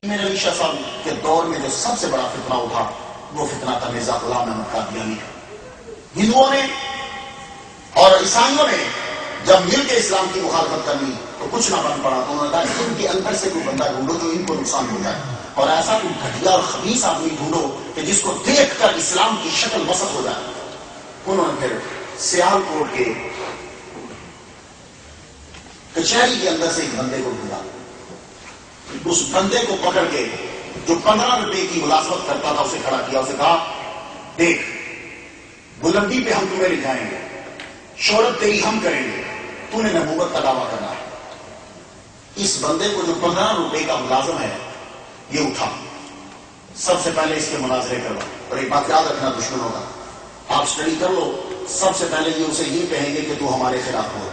میرے علی شاہ صاحب کے دور میں جو سب سے بڑا فتنہ اٹھا وہ فتنہ تھا مرزا غلام احمد قادیانی کا۔ ہندوؤں نے اور عیسائیوں نے جب مل کے اسلام کی مخالفت کرنی تو کچھ نہ بن پڑا، تو انہوں نے کہا ان کے اندر سے کوئی بندہ ڈھونڈو جو ان کو نقصان ہو جائے، اور ایسا کوئی گھٹیا اور خبیث آدمی ڈھونڈو کہ جس کو دیکھ کر اسلام کی شکل مسخ ہو جائے۔ انہوں نے پھر سیال کوٹ کے کچہری کے اندر سے ایک بندے کو ڈھونڈا، اس بندے کو پکڑ کے جو 15 روپے کی ملازمت کرتا تھا اسے کھڑا کیا، اسے کہا دیکھ بلندی پہ ہم تمہیں لے جائیں گے، شہرت تیری ہم کریں گے، تو نے نبوت کا دعویٰ کرنا ہے۔ اس بندے کو جو 15 روپے کا ملازم ہے یہ اٹھا، سب سے پہلے اس کے مناظرے کروا، اور ایک بات یاد رکھنا دشمنوں کا، آپ اسٹڈی کر لو، سب سے پہلے یہ اسے یہ کہیں گے کہ تو ہمارے خلاف ہو،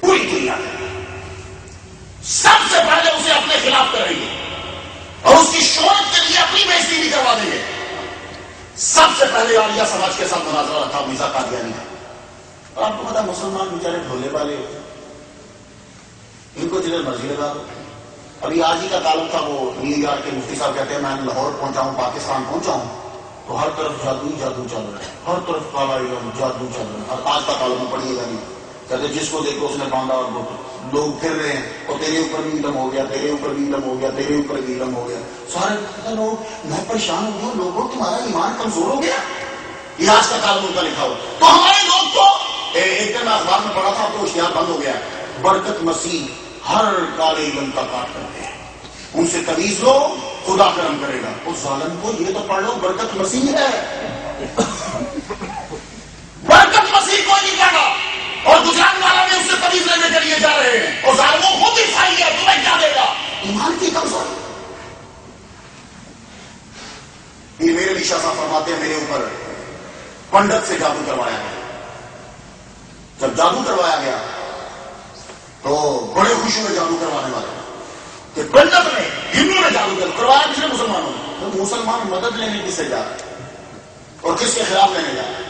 پوری دنیا میں سب سے پہلے اسے اپنے خلاف کریں گے اور اس کی شہرت کے لیے اپنی بےعزتی بھی کروا دیں گے۔ سب سے پہلے عالیہ سماج کے ساتھ مناظرہ رکھا مرزا قادیانی کا۔ اور آپ کو پتا مسلمان بیچارے ڈھولے والے ان کو جنہیں مرضی لگا دو۔ ابھی آج ہی کا تعلق تھا، وہ نیو یارک کے مفتی صاحب کہتے ہیں میں لاہور پہنچا ہوں، پاکستان پہنچا ہوں تو ہر طرف جادو ہی جادو چل رہا ہے، ہر طرف کالا علم جادو چل رہا ہے۔ آج کا تعلق پڑھیے گا نہیں، کہتے جس کو دیکھو اس نے باندھا اور لوگ پھر رہے ہیں اور تیرے اوپر بھی علم ہو گیا، تیرے اوپر بھی علم ہو گیا، تیرے اوپر بھی علم ہو گیا۔ سارے لوگ میں پریشان ہو گیا، لوگوں تمہارا ایمان کمزور ہو گیا، یہ آج کا تعلق کا لکھا ہوا۔ تو ہمارے لوگ تو ایک دن میں اخبار میں پڑھا تھا تو اشتہار بند ہو گیا، برکت مسیح ہر کالے علم کا کاٹ کرتے ہیں، ان سے تمیز لو خدا کرم کرے گا۔ اس ظالم کو یہ تو پڑھ لو برکت مسیح ہے، برکت مسیح کو نہیں کہا، اور گجرات والا نے اس سے تمیز لینے کے لیے جا رہے ہیں، اور ظالموں خود عیسائی ہے، تمہیں کیا دے گا؟ ایمان کی کمزوری۔ یہ میرے علی شاہ صاحب فرماتے ہیں میرے اوپر پنڈت سے جادو کروایا گیا۔ جب جادو کروایا گیا تو بڑے خوش ہوئے جادو کروانے والے کہ پنڈت نے، ہندو نے جادو کروایا، کس نے؟ مسلمانوں نے۔ تو مسلمان مدد لینے کس سے جا رہے ہیں اور کس کے خلاف لینے جا رہے ہیں؟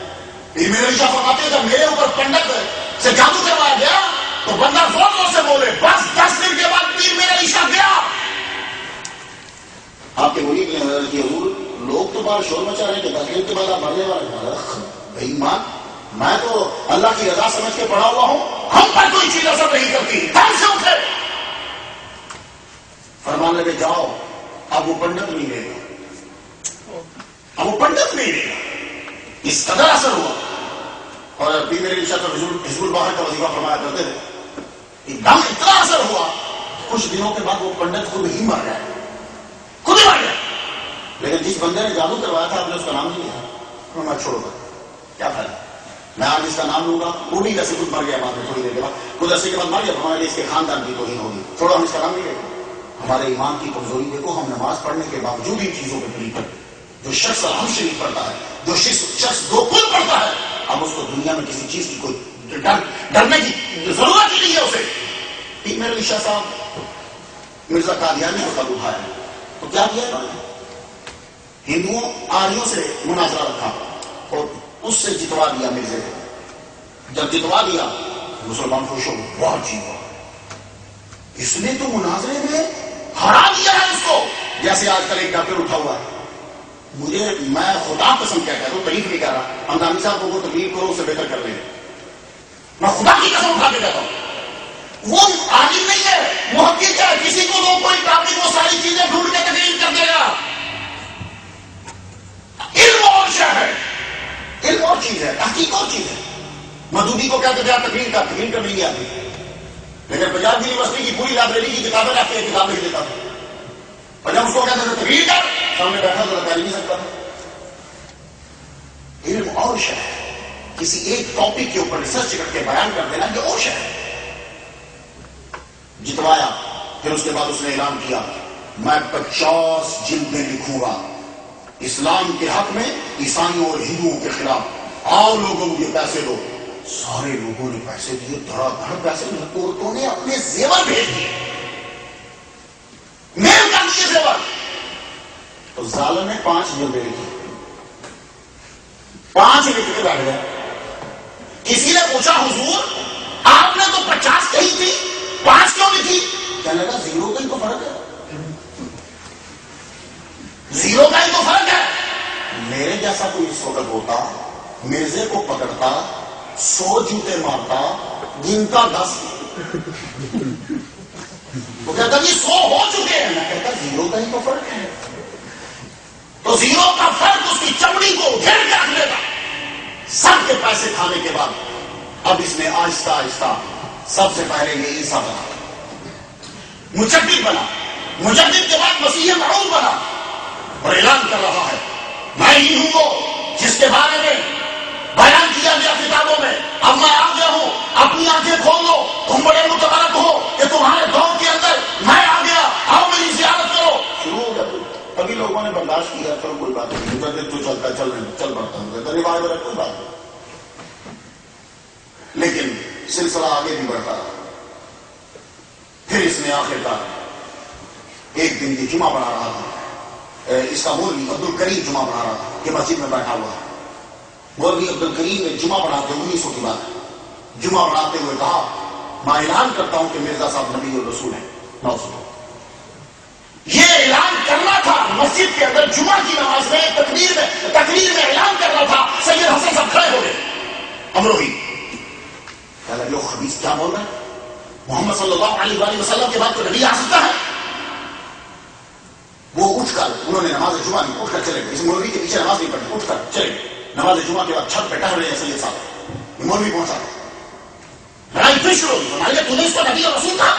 یہ میرے علی شاہ فرماتے ہیں جب میرے اوپر پنڈت سے جادو کروایا گیا تو بندہ زور زور سے بولے، بس 10 دن کے بعد پیر میرے علی شاہ گیا۔ آپ کے مرید نے حضرت کی حضور لوگ تو باہر شور مچا رہے ہیں کہ 10 دن کے بعد آپ مرنے والے۔ بھائی ماں میں تو اللہ کی رضا سمجھ کے پڑھا ہوا ہوں، ہم پر کوئی چیز اثر نہیں کرتی، دم سے اٹھے۔ فرمان لگے جاؤ، اب وہ پنڈت نہیں رہے گا، اب وہ پنڈت نہیں رہے گا، اس قدر اثر ہوا۔ اور پیر میرے علی شاہ حزب الباہر کا وظیفہ فرمایا کرتے تھے، ایک دم اتنا اثر ہوا، کچھ دنوں کے بعد وہ پنڈت خود ہی مر گیا، خود ہی مر گیا۔ لیکن جس بندے نے جادو کروایا تھا آپ نے اس کا نام نہیں لیا، میں چھوڑ کر کیا فائدہ، میں آج اس کا نام لوں گا، وہ بھی جیسے خود مر گیا بعد میں تھوڑی دیر کے بعد، کچھ عرصے کے بعد مر گیا، ہمارے اس کے خاندان کی توہین ہوگی، چھوڑو ہم اس کا نام نہیں لیں گے۔ ہمارے ایمان کی کمزوری دیکھو، ہم نماز پڑھنے کے باوجود ان چیزوں پہ پلی کرتے، جو شخص الحمد شریف پڑھتا ہے، جو شخص دو کل پڑھتا ہے، اب اس کو دنیا میں کسی چیز کی کوئی ڈرنے کی ضرورت ہی نہیں ہے اسے۔ پیر میرے علی شاہ صاحب مرزا قادیانی کو قد اٹھایا تو کیا کیا انہوں نے؟ ہندوؤں آریوں سے مناظرہ رکھا اور اس سے جتوا دیا مرزے کو۔ جب جتوا دیا مسلمان خوش ہو، واہ جی واہ، اس نے تو مناظرے میں ہرا دیا ہے اس کو، جیسے آج کل ایک ڈاکٹر اٹھا ہوا ہے۔ مجھے میں خدا قسم کہتا ہوں، تعریف نہیں کہہ رہا، ہمدانی صاحب کو تکلیف کرو اسے بہتر کر لیں، میں خدا کی قسم اٹھا کے کہتا ہوں، وہ عالم نہیں ہے، محقق ہے، کسی کو لوگ کوئی ٹاپک وہ ساری چیزیں ڈھونڈ کے تقریر کر دے گا۔ علم اور شے ہے، علم اور چیز ہے، تحقیق اور چیز ہے۔ مدودی کو کہتے تھے تقریر کر نہیں آتی، لیکن پنجاب یونیورسٹی کی پوری لائبریری کی کتابیں رکھ کے کتاب لکھ دیتا تھا، اور جب اس کو کہتے تھے تقریر کر، سامنے بیٹھا تو کر ہی نہیں سکتا تھا۔ علم اور شے ہے، کسی ایک ٹاپک کے اوپر ریسرچ کر کے بیان کر دینا یہ اور شے ہے۔ جتوایا، پھر اس کے بعد اس نے اعلان کیا میں 50 جلدیں لکھوں گا اسلام کے حق میں، عیسائیوں اور ہندوؤں کے خلاف، آؤ لوگوں مجھے پیسے دو۔ سارے لوگوں نے پیسے دیے، دھڑا دھڑ پیسے، عورتوں نے اپنے زیور بھیج دیے، میل کر دیے زیور۔ تو ظالم نے 5 جلدیں لکھی، 5 لکھ کے بیٹھ گئے۔ کسی نے پوچھا حضور آپ نے تو 50 کہی تھی، 5 کیوں لکھی؟ کہنے لگا 0 کا ہی تو فرق ہے، جیسا کوئی اس وقت ہوتا مرزے کو پکڑتا 100 جوتے مارتا گنتا 10 وہ کہتا جی 100 ہو چکے ہیں. میں کہتا 0 کا ہی تو فرق ہے. تو 0 کا فرق اس کی چمڑی کو گھیر کے رکھ لیتا. سب کے پیسے کھانے کے بعد اب اس نے آہستہ آہستہ سب سے پہلے یہ عیسیٰ بنا, مجدد بنا, مجدد کے بعد مسیح معود بنا اور اعلان کر رہا ہے میں ہی ہوں وہ جس کے بارے میں بیان کیا گیا کتابوں میں. اب میں آ گیا ہوں, اپنی آنکھیں کھول دو, تم بڑے متبرک ہو کہ تمہارے دور کے اندر میں آ گیا, آؤ میری زیارت کرو. شروع ہو گیا. ابھی لوگوں نے برداشت کیا, چلو کوئی بات نہیں, مجدد تو چلتا چل پڑتا ہوں, روایت ہے کوئی بات نہیں. لیکن سلسلہ آگے بھی بڑھتا رہا. پھر اس نے آخرکار ایک دن یہ جمعہ پڑھا رہا تھا, اس کا مولوی عبد الکریم جمعہ پڑھا رہا تھا کہ مسجد میں بیٹھا ہوا ہے. مولوی عبد الکریم نے جمعہ پڑھاتے 1900 کی بات ہے, جمعہ پڑھاتے ہوئے کہا میں اعلان کرتا ہوں کہ مرزا صاحب نبی اور رسول ہیں. یہ اعلان کرنا تھا مسجد کے اندر جمعہ کی نماز میں, تقریر میں اعلان کرنا تھا. سید حسن صاحب کھڑے ہو گئے, امروہی کہا لگے خبیث کیا بول رہا ہے, محمد صلی اللہ علیہ وآلہ وسلم کے بعد تو نبی آ سکتا ہے. وہ اٹھ کر, انہوں نے نماز جمعہ نہیں, اٹھ کر چلے گئے. اس مولوی کے پیچھے نماز نہیں پڑھی, اٹھ کر چلے گئے. نماز جمعہ کے بعد چھت پہ ٹہل رہے ہیں سید صاحب, یہ مولوی پہنچا, لڑائی پھر شروع ہوئی. ہمارے تو نے اس کو نبی اور رسول کہا,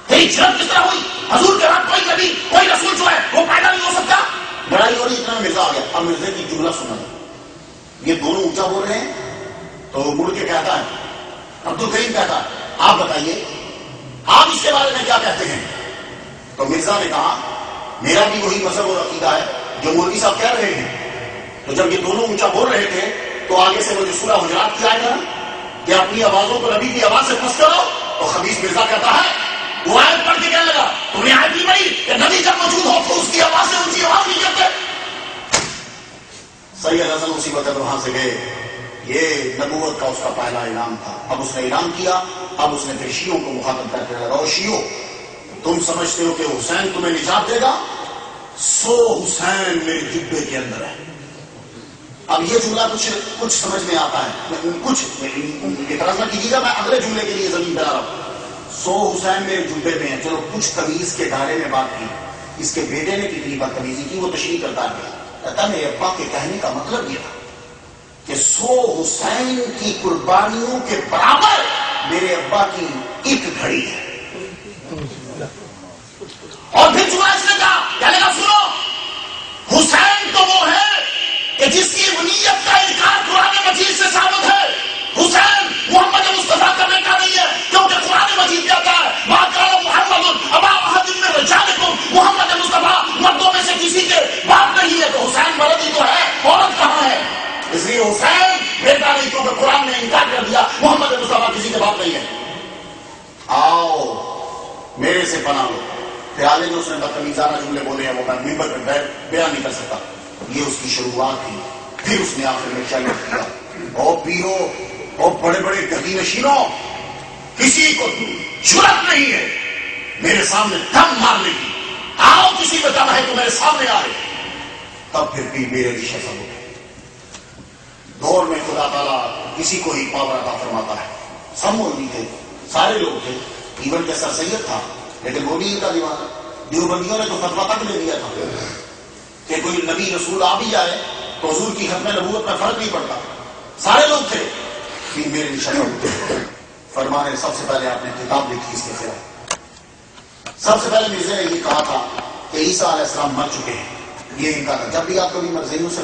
تیری جرأت کس طرح ہوئی, حضور کے بعد کوئی نبی کوئی رسول جو ہے وہ پیدا نہیں ہو سکتا. لڑائی ہو رہی, اتنا میں مرزا آ گیا. اب مرزے کی جملہ سنا, یہ دونوں اونچا بول رہے ہیں تو مڑ کے کہتا ہے, عبد الکریم کہتا ہے آپ بتائیے آپ اس کے بارے میں کیا کہتے ہیں. تو مرزا نے کہا میرا بھی وہی مذہب اور عقیدہ ہے جو مولوی صاحب کہہ رہے ہیں. تو جب یہ دونوں اونچا بول رہے تھے تو آگے سے وہ جو سورہ حجرات کی آئے گا کہ اپنی آوازوں کو نبی کی آواز سے پھنس کرو, تو خبیث مرزا کہتا ہے وہ آیت پڑھ کے کہنے لگا تم نے آیت نہیں پڑھی کہ نبی جب موجود ہو تو اس کی آواز سے اونچی آواز نہیں کرتے. سید حسن اسی وقت وہاں سے گئے. یہ نبوت کا اس کا پہلا اعلان تھا. اب اس نے اعلان کیا, اب اس نے پھر شیعوں کو مخاطب کر کے لگا, شیعوں تم سمجھتے ہو کہ حسین تمہیں نجات دے گا, 100 حسین میرے جبے کے اندر ہے. اب یہ جملہ کچھ سمجھ میں آتا ہے, کچھ اعتراض نہ کیجیے گا, میں اگلے جملے کے لیے زمین پہ آ رہا ہوں. 100 حسین میرے جبے میں ہیں, چلو کچھ تمیز کے دائرے میں بات کی. اس کے بیٹے نے کتنی بدتمیزی کی وہ تشریح کرتا ہے. کہتا میرے ابا کے کہنے کا مطلب یہ تھا کہ 100 حسین کی قربانیوں کے برابر میرے ابا کی ایک گھڑی ہے. اور پھر چنا اس نے کہا کہنے کا سنو, حسین تو وہ ہے کہ جس کی ونیت کا انکار قرآن مجید سے ثابت ہے. حسین محمد مصطفیٰ کا بیٹا نہیں ہے, کیونکہ قرآن مجید کہتا ہے ما کان محمد ابا احد من رجالکم, محمد مصطفیٰ مردوں میں سے کسی کے باپ نہیں ہے. تو حسین مرد ہی تو ہے, عورت کہاں ہے؟ اس لیے حسین بیٹا نہیں, کیونکہ قرآن نے انکار کر دیا محمد مصطفیٰ کسی کے باپ نہیں ہے. آؤ میرے سے پناہ لو. خیال ہے جو اس نے بدتمیزانہ جملے بولے ہیں وہ میں ممبر پہ بیان نہیں کر سکتا. یہ اس کی شروعات تھی. پھر اس نے آخر میں کیا کیا, او پیرو اور بڑے بڑے گدی نشینوں, کسی کو جرأت نہیں ہے میرے سامنے دم مارنے کی, آؤ کسی میں دم ہے تو میرے سامنے آئے. تب پھر بھی میرے لیے شفا ہو گئے. دور میں خدا تعالیٰ کسی کو ہی پاور عطا فرماتا ہے. سب مولوی تھے, سارے لوگ تھے, ایون کہ سر سید تھا, لیکن وہ بھی ان کا دیوانہ. دیوبندیوں نے تو فتویٰ تک لے دیا تھا کہ کوئی نبی رسول آ بھی جائے تو حضور کی ختم نبوت میں فرق نہیں پڑتا. سارے لوگ تھے. میرے لیے فرمانے سب سے پہلے آپ نے کتاب لکھی اس کے خلاف. سب سے پہلے مرزا نے یہ کہا تھا کہ عیسیٰ علیہ السلام مر چکے ہیں. یہ ان کا تھا. جب بھی آپ کبھی مرزیوں سے